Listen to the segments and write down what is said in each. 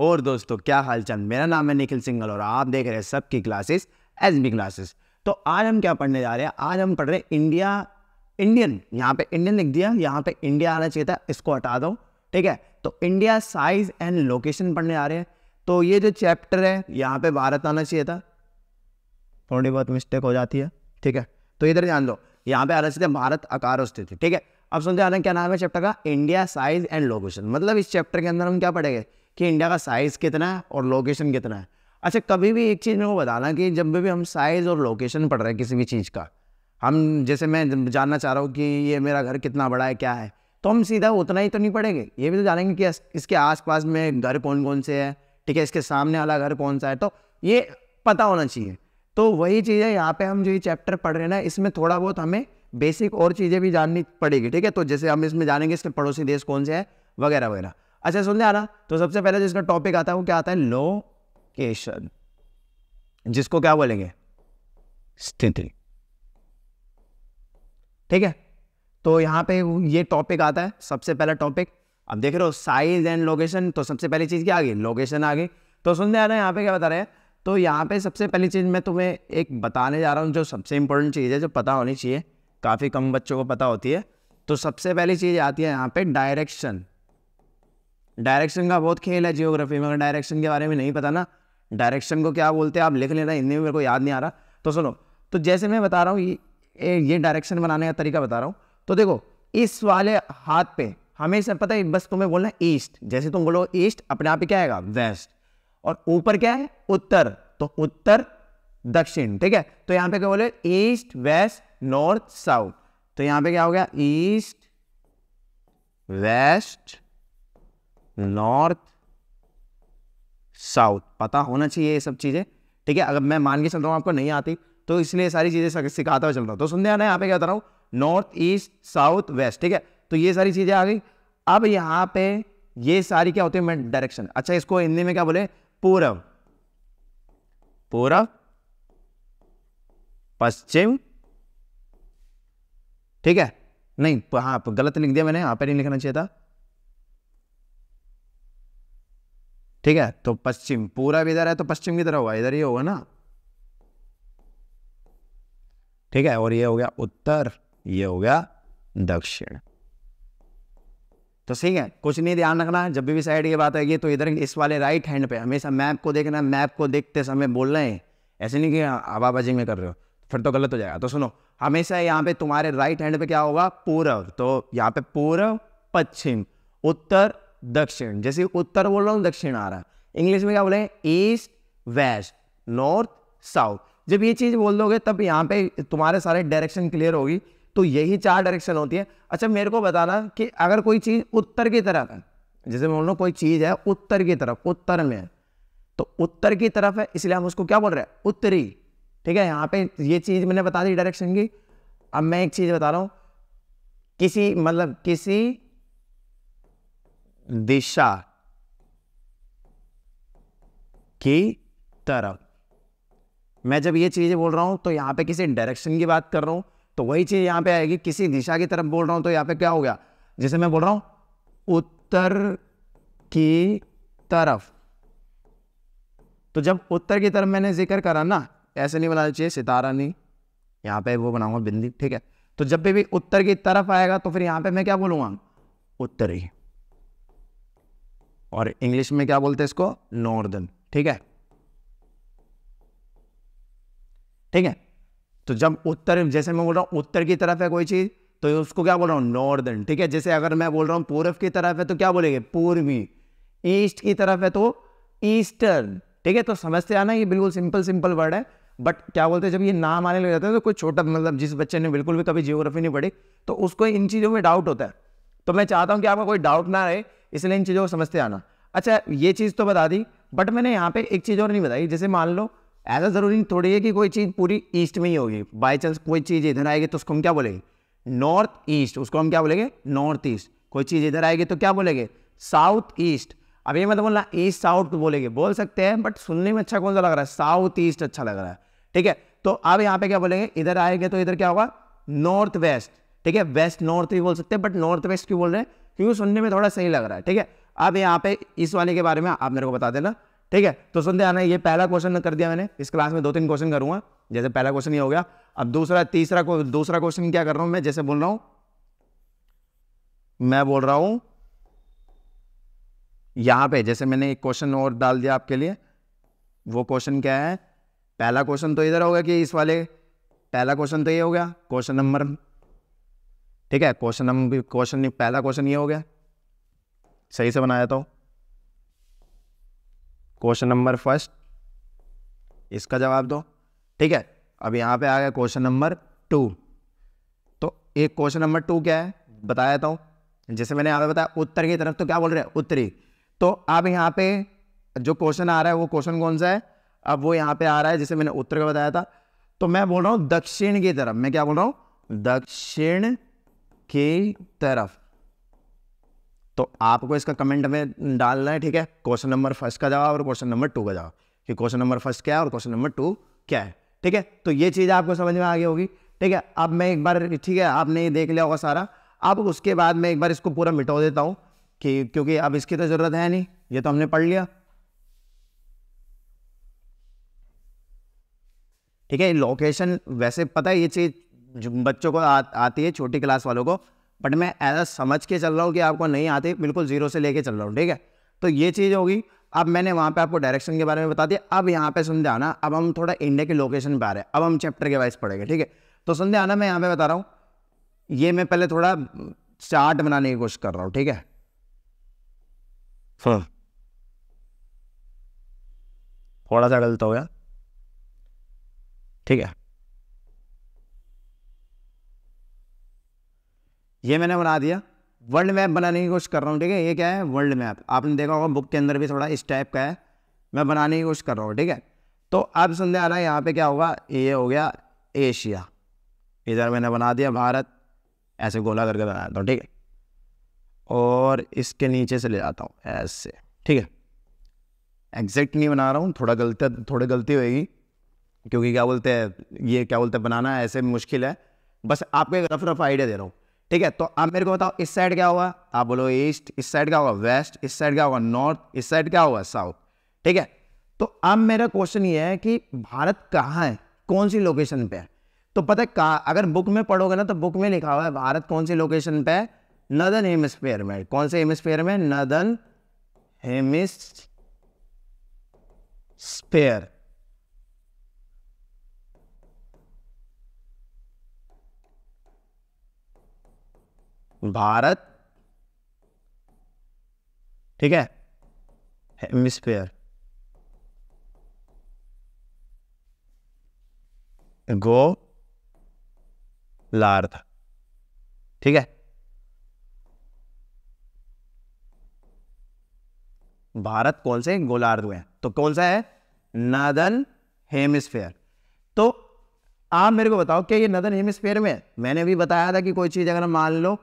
और दोस्तों क्या हालचाल। मेरा नाम है निखिल सिंघल और आप देख रहे हैं सबकी क्लासेस एसबी क्लासेस। तो आज हम क्या पढ़ने जा रहे हैं? आज हम पढ़ रहे हैं इंडियन। यहाँ पे इंडियन लिख दिया, यहाँ पे इंडिया आना चाहिए था, इसको हटा दो। ठीक है, तो इंडिया साइज एंड लोकेशन पढ़ने जा रहे हैं। तो ये जो चैप्टर है यहाँ पे भारत आना चाहिए था, थोड़ी बहुत मिस्टेक हो जाती है। ठीक है, तो इधर ध्यान दो, यहाँ पे आना चाहिए था भारत आकार स्थिति। ठीक है, अब सुनते आ रहे हैं क्या नाम है चैप्टर का? India size and location. मतलब इस चैप्टर के अंदर हम क्या पढ़ेंगे कि इंडिया का साइज कितना है और लोकेशन कितना है। अच्छा, कभी भी एक चीज़ मेरे को बताना कि जब भी हम साइज और लोकेशन पढ़ रहे हैं किसी भी चीज़ का, हम जैसे मैं जानना चाह रहा हूँ कि ये मेरा घर कितना बड़ा है, क्या है, तो हम सीधा उतना ही तो नहीं पढ़ेंगे, ये भी तो जानेंगे कि इसके आसपास में घर कौन कौन से है। ठीक है, इसके सामने वाला घर कौन सा है, तो ये पता होना चाहिए। तो वही चीज़ है यहाँ पे हम जो ये चैप्टर पढ़ रहे हैं ना, इसमें थोड़ा बहुत हमें बेसिक और चीज़ें भी जाननी पड़ेगी। ठीक है, तो जैसे हम इसमें जानेंगे इसके पड़ोसी देश कौन से है वगैरह वगैरह। अच्छा सुनने आ रहा, तो सबसे पहले जिसका टॉपिक आता है वो क्या आता है? लोकेशन, जिसको क्या बोलेंगे? स्थिति। ठीक है, तो यहाँ पे ये टॉपिक आता है, सबसे पहला टॉपिक। अब देख रहे हो साइज एंड लोकेशन, तो सबसे पहली चीज़ क्या आ गई? लोकेशन आ गई। तो सुनने आ रहे हैं यहाँ पे क्या बता रहे हैं? तो यहाँ पे सबसे पहली चीज़ मैं तुम्हें एक बताने जा रहा हूँ, जो सबसे इंपॉर्टेंट चीज़ है, जो पता होनी चाहिए, काफ़ी कम बच्चों को पता होती है। तो सबसे पहली चीज़ आती है यहाँ पे डायरेक्शन। डायरेक्शन का बहुत खेल है जियोग्राफी में, अगर डायरेक्शन के बारे में नहीं पता ना, डायरेक्शन को क्या बोलते हैं आप लिख लेना, हिंदी में मेरे को याद नहीं आ रहा। तो सुनो, तो जैसे मैं बता रहा हूँ ये डायरेक्शन बनाने का तरीका बता रहा हूँ। तो देखो, इस वाले हाथ पे हमेशा पता है, बस तुम्हें बोलना है ईस्ट। जैसे तुम बोलो ईस्ट, अपने आप ही क्या आएगा? वेस्ट। और ऊपर क्या है? उत्तर। तो उत्तर दक्षिण। ठीक है, तो यहाँ पे क्या बोले? East west north south. तो यहाँ पे क्या हो गया? East west north south. पता होना चाहिए ये सब चीजें। ठीक है, अगर मैं मान के चल रहा हूँ आपको नहीं आती, तो इसलिए सारी चीजें सिखाता हुआ चल रहा हूँ। तो सुनने आना, यहाँ पे क्या बता रहा हूँ? North east south west. ठीक है, तो ये सारी चीजें आ गई। अब यहाँ पे ये सारी क्या होती है? डायरेक्शन। अच्छा, इसको हिंदी में क्या बोले? पूरब, पूरब पश्चिम। ठीक है, नहीं हाँ गलत लिख दिया मैंने, यहाँ पे नहीं लिखना चाहिए था। ठीक है, तो पश्चिम, पूरब इधर है तो पश्चिम की तरफ होगा, इधर ही होगा ना। ठीक है, और ये हो गया उत्तर, ये हो गया दक्षिण। तो ठीक है, कुछ नहीं ध्यान रखना, जब भी साइड की बात आएगी तो इधर इस वाले राइट हैंड पे हमेशा मैप को देखना। मैप को देखते समय बोलना है, ऐसे नहीं कि आवाबाजी में कर रहे हो, फिर तो गलत हो जाएगा। तो सुनो, हमेशा यहाँ पे तुम्हारे राइट हैंड पे क्या होगा? पूरब। तो यहाँ पे पूरब पश्चिम उत्तर दक्षिण। जैसे उत्तर बोल रहा हूँ दक्षिण आ रहा है। इंग्लिश में क्या बोले? East west north south. जब ये चीज बोल दोगे तब यहाँ पे तुम्हारे सारे डायरेक्शन क्लियर होगी। तो यही 4 डायरेक्शन होती है। अच्छा, मेरे को बताना कि अगर कोई चीज उत्तर की तरफ है, जैसे बोल रहा हूँ कोई चीज है उत्तर की तरफ, उत्तर में है, तो उत्तर की तरफ है इसलिए हम उसको क्या बोल रहे हैं? उत्तरी। ठीक है, यहाँ पे ये चीज मैंने बता दी डायरेक्शन की। अब मैं एक चीज बता रहा हूं, किसी दिशा की तरफ। मैं जब ये चीजें बोल रहा हूं तो यहाँ पे किसी डायरेक्शन की बात कर रहा हूं, तो वही चीज यहाँ पे आएगी। किसी दिशा की तरफ बोल रहा हूं तो यहाँ पे क्या हो गया? जैसे मैं बोल रहा हूं उत्तर की तरफ, तो जब उत्तर की तरफ मैंने जिक्र करा ना, ऐसे नहीं बनाना चाहिए, सितारा नहीं, यहाँ पे वो बनाऊंगा बिंदी। ठीक है, तो जब भी उत्तर की तरफ आएगा तो फिर यहाँ पे मैं क्या बोलूंगा? उत्तरी। और इंग्लिश में क्या बोलते हैं इसको? नॉर्दर्न। ठीक है, ठीक है, तो जब उत्तर, जैसे मैं बोल रहा हूं उत्तर की तरफ है कोई चीज, तो उसको क्या बोल रहा हूं? नॉर्दर्न। ठीक है, जैसे अगर मैं बोल रहा हूं पूर्व की तरफ है तो क्या बोलेंगे? पूर्वी। ईस्ट की तरफ है तो ईस्टर्न। ठीक है, तो समझते आना, ये बिल्कुल सिंपल वर्ड है। बट क्या बोलते हैं, जब ये नाम आने लग जाते हैं तो कोई छोटा, मतलब जिस बच्चे ने बिल्कुल भी कभी जियोग्राफी नहीं पढ़ी तो उसको इन चीज़ों में डाउट होता है। तो मैं चाहता हूं कि आपका कोई डाउट ना रहे, इसलिए इन चीज़ों को समझते आना। अच्छा, ये चीज़ तो बता दी, बट मैंने यहाँ पे एक चीज़ और नहीं बताई। जैसे मान लो, ऐसा जरूरी थोड़ी है कि कोई चीज़ पूरी ईस्ट में ही होगी। बाई चांस कोई चीज़ इधर आएगी तो उसको हम क्या बोलेंगे? North east. उसको हम क्या बोलेंगे? North east. कोई चीज़ इधर आएगी तो क्या बोलेंगे? South east. अब ये मतलब बोलना ईस्ट साउथ बोलेंगे, बोल सकते हैं, बट सुनने में अच्छा कौन सा लग रहा है? साउथ ईस्ट अच्छा लग रहा है। ठीक है, तो अब यहाँ पे क्या बोलेंगे? इधर आएंगे तो इधर क्या होगा? North west. ठीक है, वेस्ट नॉर्थ भी बोल सकते हैं, बट नॉर्थ वेस्ट क्यों बोल रहे हैं? क्योंकि सुनने में थोड़ा सही लग रहा है। ठीक है, अब यहाँ पे इस वाले के बारे में आप मेरे को बता देना, ठीक है। तो सुनते आना, ये पहला क्वेश्चन कर दिया मैंने, इस क्लास में 2-3 क्वेश्चन करूंगा। जैसे पहला क्वेश्चन ये हो गया, अब दूसरा क्वेश्चन क्या कर रहा हूं मैं, जैसे बोल रहा हूं, मैं बोल रहा हूं यहां पे, जैसे मैंने एक क्वेश्चन और डाल दिया आपके लिए। वो क्वेश्चन क्या है, पहला क्वेश्चन तो इधर होगा कि इस वाले, पहला क्वेश्चन तो ये हो गया क्वेश्चन नंबर, ठीक है। पहला क्वेश्चन ये हो गया, सही से बनाया तो क्वेश्चन नंबर फर्स्ट, इसका जवाब दो, ठीक है। अब यहां पे आ गया क्वेश्चन नंबर 2। तो एक क्वेश्चन नंबर 2 क्या है बताया था, जैसे मैंने यहाँ पे बताया उत्तर की तरफ, तो क्या बोल रहे हैं, उत्तरी। तो अब यहाँ पे जो क्वेश्चन आ रहा है वो क्वेश्चन कौन सा है, अब वो यहाँ पे आ रहा है, जैसे मैंने उत्तर का बताया था, तो मैं बोल रहा हूँ दक्षिण की तरफ। मैं क्या बोल रहा हूँ, दक्षिण की तरफ। तो आपको इसका कमेंट में डालना है, ठीक है, क्वेश्चन नंबर फर्स्ट का जवाब और क्वेश्चन नंबर 2 का जवाब, कि क्वेश्चन नंबर फर्स्ट क्या है और क्वेश्चन नंबर 2 क्या है, ठीक है। तो ये चीज़ आपको समझ में आ गई होगी, ठीक है। अब मैं एक बार, ठीक है, आपने ये देख लिया होगा सारा। अब उसके बाद मैं एक बार इसको पूरा मिटा देता हूँ, कि क्योंकि अब इसकी तो जरूरत है नहीं, ये तो हमने पढ़ लिया, ठीक है। लोकेशन वैसे पता है, ये चीज़ जो बच्चों को आती है, छोटी क्लास वालों को, बट मैं ऐसा समझ के चल रहा हूँ कि आपको नहीं आती, बिल्कुल जीरो से लेके चल रहा हूँ, ठीक है। तो ये चीज़ होगी। अब मैंने वहाँ पे आपको डायरेक्शन के बारे में बता दिया। अब यहाँ पे सुन आना, अब हम थोड़ा इंडिया के लोकेशन पे आ रहे हैं, अब हम चैप्टर के वाइज पढ़ेंगे, ठीक है। तो सुन आना, मैं यहाँ पे बता रहा हूँ, ये मैं पहले थोड़ा चार्ट बनाने की कोशिश कर रहा हूँ, ठीक है। थोड़ा सा गलत हो गया, ठीक है। ये मैंने बना दिया, वर्ल्ड मैप बनाने की कोशिश कर रहा हूँ, ठीक है। ये क्या है, वर्ल्ड मैप, आपने देखा होगा बुक के अंदर भी थोड़ा इस टाइप का है, मैं बनाने की कोशिश कर रहा हूँ, ठीक है। तो अब सुनने आ रहा है, यहाँ पे क्या होगा, ये हो गया एशिया, इधर मैंने बना दिया भारत, ऐसे गोला करके बनाता हूँ, ठीक है। और इसके नीचे से ले जाता हूँ ऐसे, ठीक है। एग्जैक्ट नहीं बना रहा हूँ, थोड़ी गलती होगी, क्योंकि क्या बोलते हैं, ये क्या बोलते हैं, बनाना ऐसे मुश्किल है, बस आपको एक रफ आइडिया दे रहा हूँ, ठीक है। तो आप मेरे को बताओ, इस साइड क्या होगा, आप बोलो ईस्ट, इस साइड क्या होगा वेस्ट, इस साइड क्या होगा नॉर्थ, इस साइड क्या होगा साउथ, ठीक है। तो अब मेरा क्वेश्चन ये है कि भारत कहाँ है, कौन सी लोकेशन पे है। तो पता है कहाँ, अगर बुक में पढ़ोगे ना, तो बुक में लिखा हुआ है भारत कौन सी लोकेशन पे है, नदर्न हेमिस्फीयर में। कौन से हेमिस्फीयर में, नदर्न हेमिस्फीयर। भारत, ठीक है, हेमिस्फीयर, गोलार्ध, ठीक है। भारत कौन से गोलार्ध में है, तो कौन सा है, नदर्न हेमिस्फीयर। तो आप मेरे को बताओ, क्या ये नदर्न हेमिस्फीयर में है। मैंने भी बताया था कि कोई चीज अगर मान लो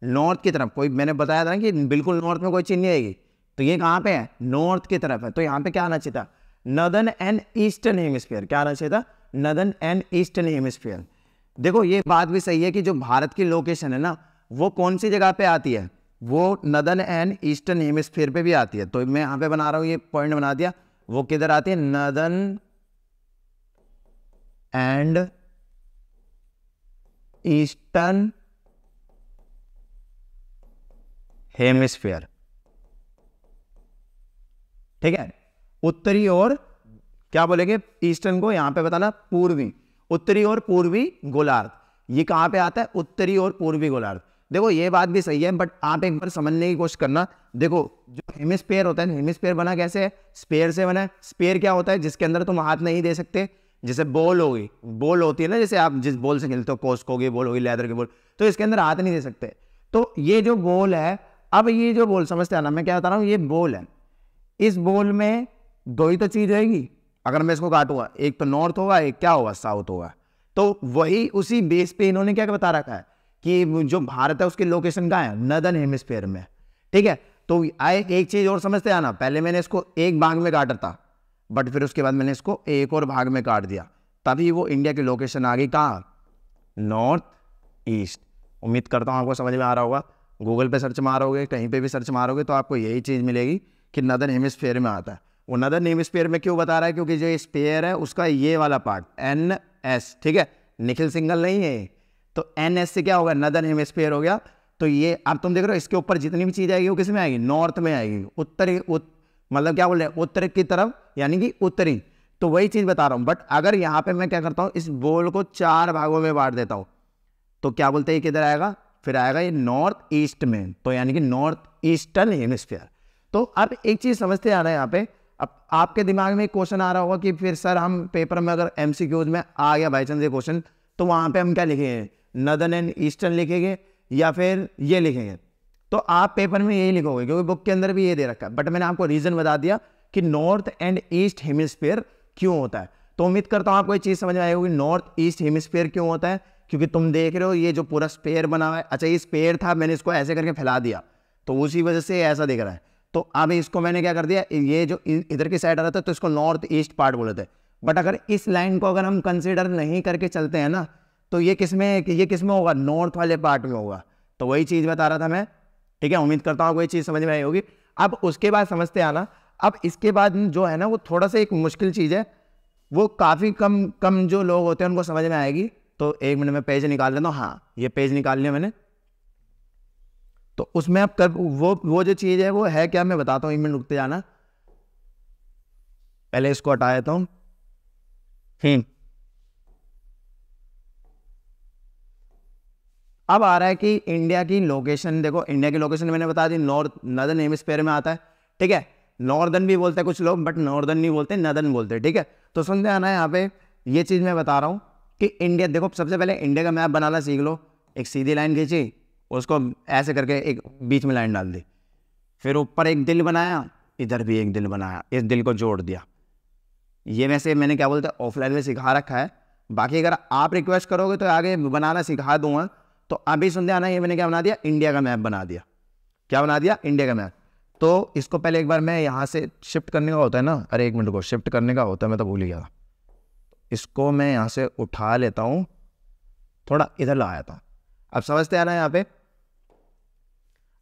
नॉर्थ की तरफ, कोई मैंने बताया था ना कि बिल्कुल नॉर्थ में कोई चीज नहीं आएगी, तो ये कहाँ पे है, नॉर्थ की तरफ है। तो यहाँ पे क्या आना चाहिए था, नदर्न एंड ईस्टर्न हेमिस्फीयर। क्या आना चाहिए था, नदर्न एंड ईस्टर्न हेमिस्फीयर। देखो ये बात भी सही है कि जो भारत की लोकेशन है ना, वो कौन सी जगह पे आती है, वो नदर्न एंड ईस्टर्न हेमिस्फीयर पे भी आती है। तो मैं यहाँ पे बना रहा हूँ, ये पॉइंट बना दिया, वो किधर आती है, नदर्न एंड ईस्टर्न हेमिस्फीयर, ठीक है। उत्तरी और क्या बोलेंगे, ईस्टर्न को यहां पे बताना पूर्वी, उत्तरी और पूर्वी गोलार्ध। ये कहां पे आता है, उत्तरी और पूर्वी गोलार्ध। देखो ये बात भी सही है, बट आप एक बार समझने की कोशिश करना। देखो जो हेमिस्फीयर होता है, हेमिस्फीयर बना कैसे है, स्पेयर से बना है। स्पेयर क्या होता है, जिसके अंदर तुम हाथ नहीं दे सकते। जैसे बॉल होगी, बॉल होती है ना, जैसे आप जिस बॉल से खेलते हो, कॉस्को की बॉल होगी, लेदर की बॉल, तो इसके अंदर हाथ नहीं दे सकते। तो ये जो बॉल है, अब ये जो बॉल समझते आना, मैं क्या बता रहा हूँ, ये बॉल है, इस बॉल में दो ही तो चीज रहेगी। अगर मैं इसको काटूंगा, एक तो नॉर्थ होगा, एक क्या होगा, साउथ होगा। तो वही उसी बेस पे इन्होंने क्या बता रखा है कि जो भारत है उसकी लोकेशन कहाँ है, नदर्न हेमिस्फीयर में, ठीक है। तो आए एक चीज और समझते आना, पहले मैंने इसको एक भाग में काटा था, बट फिर उसके बाद मैंने इसको एक और भाग में काट दिया, तभी वो इंडिया की लोकेशन आ गई कहाँ, नॉर्थ ईस्ट। उम्मीद करता हूँ आपको समझ में आ रहा होगा। गूगल पे सर्च मारोगे, कहीं पे भी सर्च मारोगे तो आपको यही चीज़ मिलेगी कि नदर्न हेमिस्फीयर में आता है। वो नदर्न हेमिस्फीयर में क्यों बता रहा है, क्योंकि जो स्पेयर है उसका ये वाला पार्ट NS, ठीक है, निखिल सिंगल नहीं है। तो NS से क्या होगा, नदर्न हेमिस्फीयर हो गया। तो ये अब तुम देख रहे हो इसके ऊपर जितनी भी चीज़ आएगी वो किस में आएगी, नॉर्थ में आएगी, उत्तरी मतलब क्या बोल रहे हैं, उत्तर की तरफ, यानी कि उत्तरी। तो वही चीज़ बता रहा हूँ। बट अगर यहाँ पे मैं क्या करता हूँ, इस बोल को 4 भागों में बांट देता हूँ, तो क्या बोलते हैं किधर आएगा, फिर आएगा ये नॉर्थ ईस्ट में, तो यानी कि नॉर्थ ईस्टर्न हेमिस्फीयर। तो अब एक चीज़ समझते आ रहा है यहाँ पे, अब आपके दिमाग में एक क्वेश्चन आ रहा होगा कि फिर सर हम पेपर में अगर MCQs में आ गया बाई चांस ये क्वेश्चन, तो वहाँ पे हम क्या लिखेंगे, नदर्न एंड ईस्टर्न लिखेंगे या फिर ये लिखेंगे। तो आप पेपर में यही लिखोगे क्योंकि बुक के अंदर भी ये दे रखा है। बट मैंने आपको रीज़न बता दिया कि नॉर्थ एंड ईस्ट हेमिस्फीयर क्यों होता है। तो उम्मीद करता हूँ आपको ये चीज़ समझ में आई होगी, नॉर्थ ईस्ट हेमिस्फीयर क्यों होता है, क्योंकि तुम देख रहे हो ये जो पूरा स्पेयर बना हुआ है, अच्छा ये स्पेयर था, मैंने इसको ऐसे करके फैला दिया तो उसी वजह से ऐसा दिख रहा है। तो अब इसको मैंने क्या कर दिया, ये जो इधर की साइड आ रहा था तो इसको नॉर्थ ईस्ट पार्ट बोले थे। बट अगर इस लाइन को अगर हम कंसिडर नहीं करके चलते हैं ना, तो ये किस में होगा, नॉर्थ वाले पार्ट में होगा। तो वही चीज़ बता रहा था मैं, ठीक है। उम्मीद करता हूँ कोई चीज़ समझ में आई होगी। अब उसके बाद समझते आना, अब इसके बाद जो है ना वो थोड़ा सा एक मुश्किल चीज़ है, वो काफ़ी कम जो लोग होते हैं उनको समझ में आएगी। तो एक मिनट में पेज निकाल लेता हूँ, हाँ ये पेज निकाल लिया मैंने। तो उसमें अब कर वो जो चीज़ है वो है क्या, मैं बताता हूँ, एक मिनट रुकते जाना, पहले इसको हटा देता हूँ। अब आ रहा है कि इंडिया की लोकेशन देखो, इंडिया की लोकेशन मैंने बता दी, नॉर्दर्न हेमिस्फीयर में आता है, ठीक है। नॉर्दर्न भी बोलते हैं कुछ लोग, बट नॉर्दर्न नहीं बोलते, नदर्न बोलते हैं, ठीक है। तो सुनते आना है यहाँ पे, ये चीज़ मैं बता रहा हूँ कि इंडिया, देखो सबसे पहले इंडिया का मैप बनाना सीख लो। एक सीधी लाइन खींची, उसको ऐसे करके एक बीच में लाइन डाल दी, फिर ऊपर एक दिल बनाया, इधर भी एक दिल बनाया, इस दिल को जोड़ दिया। ये वैसे मैंने क्या बोलते हैं ऑफलाइन में सिखा रखा है, बाकी अगर आप रिक्वेस्ट करोगे तो आगे बनाना सिखा दूंगा। तो अभी सुनते आना, ये मैंने क्या बना दिया, इंडिया का मैप बना दिया। क्या बना दिया, इंडिया का मैप। तो इसको पहले एक बार मैं यहाँ से शिफ्ट करने का होता है ना, अरे एक मिनट को शिफ्ट करने का होता है, मैं तो भूल ही गया। इसको मैं यहाँ से उठा लेता हूँ, थोड़ा इधर ला आता हूँ। अब समझते आना यहाँ पे,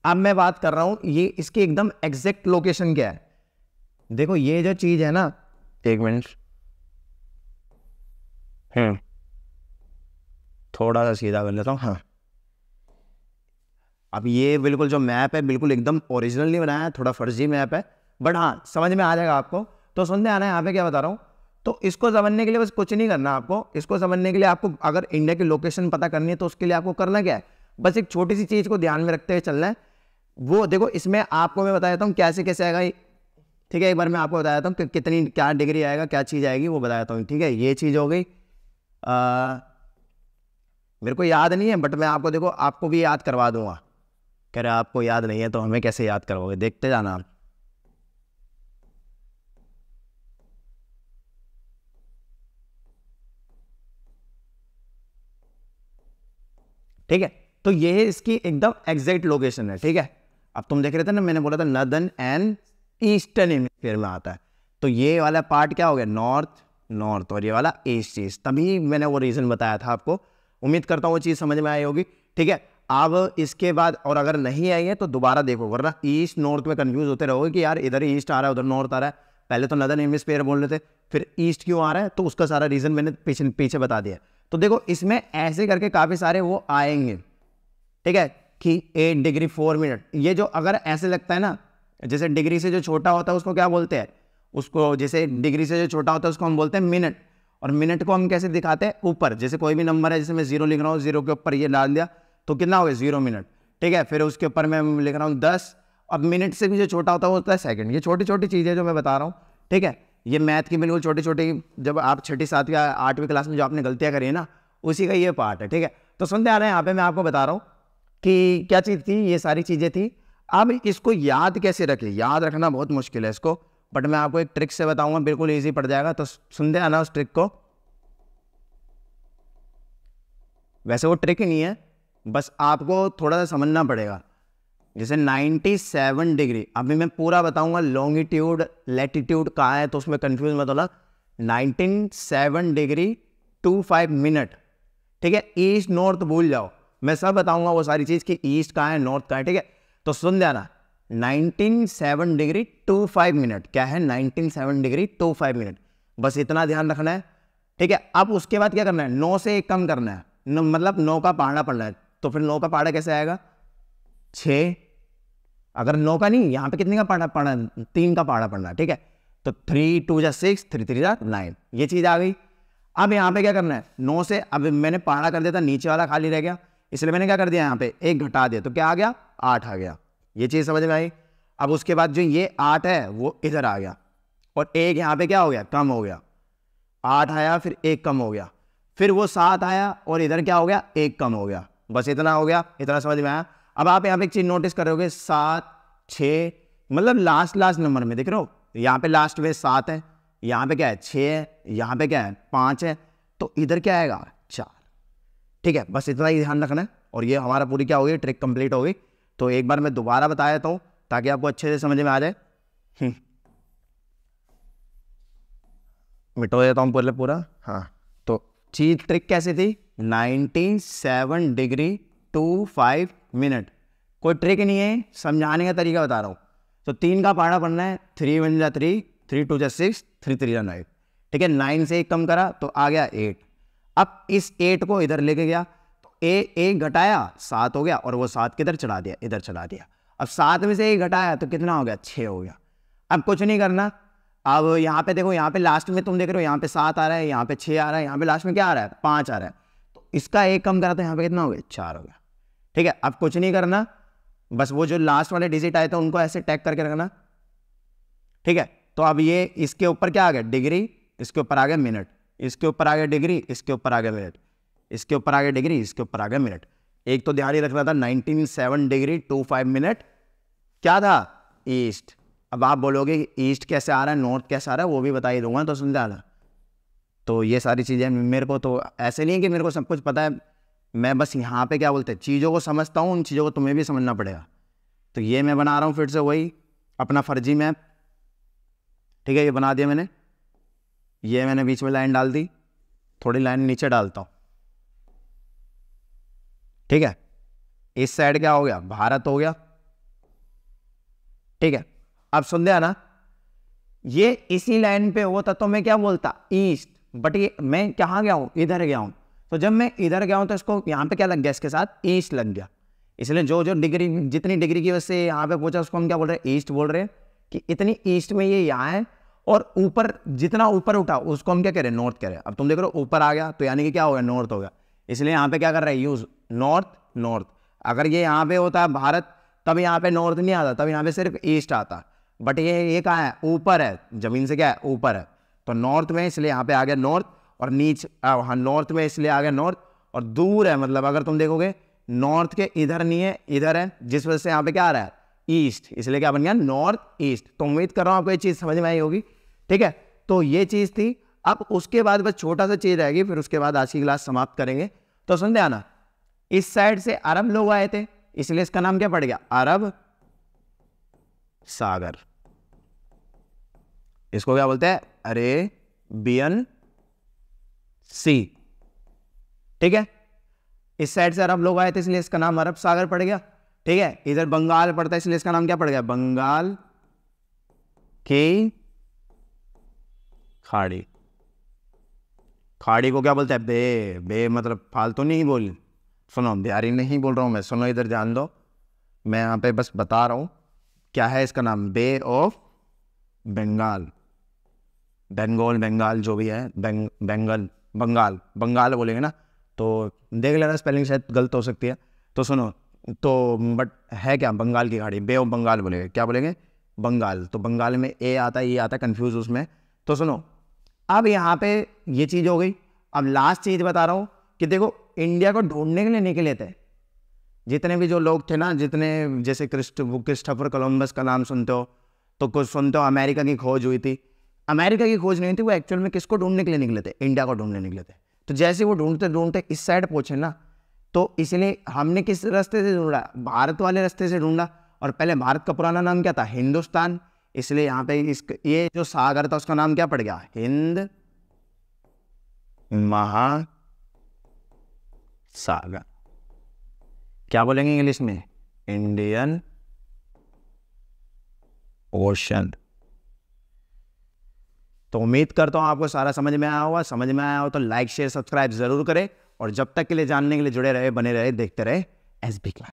अब मैं बात कर रहा हूँ ये इसकी एकदम एग्जैक्ट लोकेशन क्या है। देखो ये जो चीज़ है ना, एक मिनट, थोड़ा सा सीधा कर लेता हूँ, हाँ। अब ये बिल्कुल जो मैप है बिल्कुल एकदम ओरिजिनल नहीं बनाया है, थोड़ा फर्जी मैप है, बट हाँ समझ में आ जाएगा आपको। तो सुनते आना है यहाँ पे क्या बता रहा हूँ। तो इसको समझने के लिए बस कुछ नहीं करना आपको, इसको समझने के लिए आपको अगर इंडिया की लोकेशन पता करनी है तो उसके लिए आपको करना क्या है, बस एक छोटी सी चीज़ को ध्यान में रखते हुए चलना है। वो देखो इसमें आपको मैं बता देता हूँ कैसे कैसे आएगा, ठीक है। एक बार मैं आपको बता देता हूँ कि कितनी क्या डिग्री आएगा, क्या चीज़ आएगी वो बता देता हूँ, ठीक है। ये चीज़ हो गई, मेरे को याद नहीं है बट मैं आपको देखो आपको भी याद करवा दूंगा। कह रहे आपको याद नहीं है तो हमें कैसे याद करवाओगे, देखते जाना आप। ठीक है, तो ये इसकी एकदम एग्जैक्ट लोकेशन है, ठीक है। अब तुम देख रहे थे ना, मैंने बोला था नदर्न एंड ईस्टर्न हेमिस्फीयर में आता है। तो ये वाला पार्ट क्या हो गया, नॉर्थ, और ये वाला ईस्ट ईस्ट। तभी मैंने वो रीज़न बताया था आपको। उम्मीद करता हूँ वो चीज़ समझ में आई होगी, ठीक है। अब इसके बाद और अगर नहीं आई है तो दोबारा देखो, वरना ईस्ट नॉर्थ में कंफ्यूज होते रहोगे कि यार इधर ईस्ट आ रहा है उधर नॉर्थ आ रहा है। पहले तो नदर्न हेमिस्फीयर बोल रहे थे, फिर ईस्ट क्यों आ रहा है, तो उसका सारा रीज़न मैंने पीछे बता दिया। तो देखो इसमें ऐसे करके काफ़ी सारे वो आएंगे, ठीक है, कि 8 डिग्री 4 मिनट। ये जो अगर ऐसे लगता है ना, जैसे डिग्री से जो छोटा होता है उसको क्या बोलते हैं, उसको जैसे डिग्री से जो छोटा होता है उसको हम बोलते हैं मिनट। और मिनट को हम कैसे दिखाते हैं, ऊपर, जैसे कोई भी नंबर है, जैसे मैं 0 लिख रहा हूँ, 0 के ऊपर ये डाल दिया तो कितना हो गया 0 मिनट, ठीक है। फिर उसके ऊपर मैं लिख रहा हूँ 10। अब मिनट से भी जो छोटा होता है वो होता है सेकंड। ये छोटी छोटी चीज़ें जो मैं बता रहा हूँ, ठीक है। ये मैथ की बिल्कुल छोटी छोटी, जब आप 6ठी 7वीं 8वीं क्लास में जो आपने गलतियाँ करी है ना, उसी का ये पार्ट है, ठीक है। तो सुनते आ रहे हैं, यहाँ पे मैं आपको बता रहा हूँ कि क्या चीज़ थी, ये सारी चीज़ें थी। अब इसको याद कैसे रखें, याद रखना बहुत मुश्किल है इसको, बट मैं आपको एक ट्रिक से बताऊंगा, बिल्कुल इजी पड़ जाएगा। तो सुनते आना उस ट्रिक को। वैसे वो ट्रिक ही नहीं है, बस आपको थोड़ा सा समझना पड़ेगा। जैसे 97 डिग्री, अभी मैं पूरा बताऊंगा, लॉन्गिट्यूड लैटिट्यूड कहाँ है तो उसमें कंफ्यूज मत होना। 97 डिग्री 25 मिनट, ठीक है। ईस्ट नॉर्थ भूल जाओ, मैं सब बताऊंगा वो सारी चीज़ कि ईस्ट कहाँ है, नॉर्थ कहाँ है, ठीक है। तो सुन जाना, 19.7 डिग्री 25 मिनट, क्या है 19.7 डिग्री 25 मिनट, बस इतना ध्यान रखना है, ठीक है। अब उसके बाद क्या करना है, 9 से 1 कम करना है, मतलब 9 का पहाड़ा पढ़ना है। तो फिर 9 का पहाड़ा कैसे आएगा, 6, अगर 9 का नहीं, यहाँ पे कितने का पहाड़ा पढ़ना, 3 का पहाड़ा पढ़ना है, ठीक है। तो 3 2 जा 6, 3 3 जा 9, ये चीज़ आ गई। अब यहाँ पे क्या करना है, 9 से, अब मैंने पहाड़ा कर दिया था, नीचे वाला खाली रह गया, इसलिए मैंने क्या कर दिया, यहाँ पे 1 घटा दिया, तो क्या आ गया, 8 आ गया। ये चीज़ समझ में आई। अब उसके बाद जो ये 8 है वो इधर आ गया, और 1 यहाँ पे क्या हो गया, कम हो गया, 8 आया फिर 1 कम हो गया, फिर वो 7 आया और इधर क्या हो गया, 1 कम हो गया, बस इतना हो गया, इतना समझ में आया। अब आप यहाँ पे एक चीज़ नोटिस करोगे, 7 6, मतलब लास्ट नंबर में दिख रहे हो, यहाँ पे लास्ट में 7 है, यहाँ पे क्या है 6 है, यहाँ पे क्या है 5 है, तो इधर क्या आएगा 4, ठीक है। बस इतना ही ध्यान रखना है, और ये हमारा पूरी क्या होगी, ट्रिक कंप्लीट होगी। तो एक बार मैं दोबारा बता देता हूँ ताकि आपको अच्छे से समझ में आ जाए। मिटो देता हूँ पूरा। हाँ, तो चीज ट्रिक कैसे थी, 97 डिग्री 25 मिनट, कोई ट्रिक नहीं है, समझाने का तरीका बता रहा हूँ। तो 3 का पहाड़ा पढ़ना है, 3 1 जा 3, 3 2 जा 6, 3 3 जा 9, ठीक है। 9 से 1 कम करा तो आ गया 8। अब इस 8 को इधर लेके गया, तो 1 घटाया 7 हो गया, और वो 7 किधर चढ़ा दिया, इधर चढ़ा दिया। अब 7 में से 1 घटाया तो कितना हो गया, 6 हो गया। अब कुछ नहीं करना, अब यहाँ पे देखो, यहाँ पे लास्ट में तुम देख रहे हो, यहाँ पे 7 आ रहा है, यहाँ पे 6 आ रहा है, यहाँ पे लास्ट में क्या आ रहा है, 5 आ रहा है, तो इसका 1 कम करा तो यहाँ पे कितना हो गया, 4 हो गया, ठीक है। अब कुछ नहीं करना, बस वो जो लास्ट वाले डिजिट आए थे उनको ऐसे टैग करके रखना, ठीक है। तो अब ये इसके ऊपर क्या आ गया, डिग्री, इसके ऊपर आ गया मिनट, इसके ऊपर आ गया डिग्री, इसके ऊपर आ गया मिनट, इसके ऊपर आ गया डिग्री, इसके ऊपर आ गया मिनट। एक तो ध्यान ही रखना था, 19.7 डिग्री 25 मिनट क्या था, ईस्ट। अब आप बोलोगे ईस्ट कैसे आ रहा है, नॉर्थ कैसे आ रहा है, वो भी बता ही दूंगा, तो समझाना। तो ये सारी चीज़ें मेरे को तो ऐसे नहीं है कि मेरे को सब कुछ पता है, मैं बस यहाँ पे क्या बोलते हैं, चीज़ों को समझता हूँ, उन चीज़ों को तुम्हें भी समझना पड़ेगा। तो ये मैं बना रहा हूँ फिर से वही अपना फर्जी मैप, ठीक है, ये बना दिया मैंने, ये मैंने बीच में लाइन डाल दी, थोड़ी लाइन नीचे डालता हूँ, ठीक है। इस साइड क्या हो गया, भारत हो गया, ठीक है। अब सुन दिया ना, ये इसी लाइन पे होता तो मैं क्या बोलता, ईस्ट, बट ये मैं कहाँ गया हूँ, इधर गया हूँ। तो जब मैं इधर गया हूँ तो इसको यहाँ पे क्या लग गया, इसके साथ ईस्ट लग गया, इसलिए जो जो डिग्री, जितनी डिग्री की वजह से यहाँ पे पहुंचा उसको हम क्या बोल रहे हैं, ईस्ट बोल रहे हैं, कि इतनी ईस्ट में ये यहाँ है, और ऊपर जितना ऊपर उठा उसको हम क्या कह रहे हैं, नॉर्थ कह रहे हैं। अब तुम देख रहे हो ऊपर आ गया तो यानी कि क्या हो गया, नॉर्थ हो गया, इसलिए यहाँ पे क्या कर रहे हैं, यूज नॉर्थ नॉर्थ। अगर ये यहाँ पे होता है भारत, तब यहाँ पे नॉर्थ नहीं आता, तब यहाँ पे सिर्फ ईस्ट आता, बट ये कहाँ है, ऊपर है, जमीन से क्या है, ऊपर है, तो नॉर्थ में, इसलिए यहाँ पे आ गया नॉर्थ, और नीचे हाँ नॉर्थ में इसलिए आ गया नॉर्थ, और दूर है, मतलब अगर तुम देखोगे नॉर्थ के इधर नहीं है, इधर है, जिस वजह से यहाँ पे क्या आ रहा है, ईस्ट, इसलिए क्या बन गया, नॉर्थ ईस्ट। तो उम्मीद कर रहा हूँ आपको ये चीज़ समझ में आई होगी, ठीक है। तो ये चीज़ थी। अब उसके बाद बस छोटा सा चीज़ रहेगी, फिर उसके बाद आज की क्लास समाप्त करेंगे। तो सुन ध्यान, इस साइड से अरब लोग आए थे, इसलिए इसका नाम क्या पड़ गया, अरब सागर। इसको क्या बोलते हैं, अरेबियन सी, ठीक है। इस साइड से अरब लोग आए थे इसलिए इसका नाम अरब सागर पड़ गया, ठीक है। इधर बंगाल पड़ता है इसलिए इसका नाम क्या पड़ गया, बंगाल की खाड़ी। खाड़ी को क्या बोलते हैं, बे, बे मतलब फालतू नहीं बोल, सुनो बिहारी नहीं बोल रहा हूं मैं, सुनो इधर ध्यान दो, मैं यहाँ पे बस बता रहा हूं क्या है इसका नाम, बे ऑफ बंगाल, बंगाल बंगाल जो भी है, बंगाल बंगाल बंगाल बोलेंगे ना, तो देख लेना स्पेलिंग शायद गलत हो सकती है। तो सुनो, तो बट है क्या, बंगाल की खाड़ी, बे ऑफ बंगाल बोलेंगे, क्या बोलेंगे, बंगाल। तो बंगाल में ए आता है, ये आता है, कंफ्यूज उसमें। तो सुनो, अब यहाँ पे ये चीज़ हो गई। अब लास्ट चीज़ बता रहा हूँ कि देखो, इंडिया को ढूंढने के लिए निकले थे जितने भी जो लोग थे ना, जितने जैसे क्रिस्टोफर कोलंबस का नाम सुनते हो, तो कुछ सुनते हो अमेरिका की खोज हुई थी, अमेरिका की खोज नहीं थी, वो एक्चुअल में किसको ढूंढने के लिए निकले थे, इंडिया को ढूंढने निकले थे। तो जैसे वो ढूंढते ढूंढते इस साइड पहुंचे ना, तो इसलिए हमने किस रास्ते से ढूंढा, भारत वाले रास्ते से ढूंढा। और पहले भारत का पुराना नाम क्या था, हिंदुस्तान, इसलिए यहाँ पे ये जो सागर था उसका नाम क्या पड़ गया, हिंद महासागर, क्या बोलेंगे इंग्लिश में? Indian ocean. तो उम्मीद करता हूं आपको सारा समझ में आया होगा। समझ में आया हो तो लाइक शेयर सब्सक्राइब जरूर करें, और जब तक के लिए जानने के लिए जुड़े रहे, बने रहे, देखते रहे एसबी क्लास।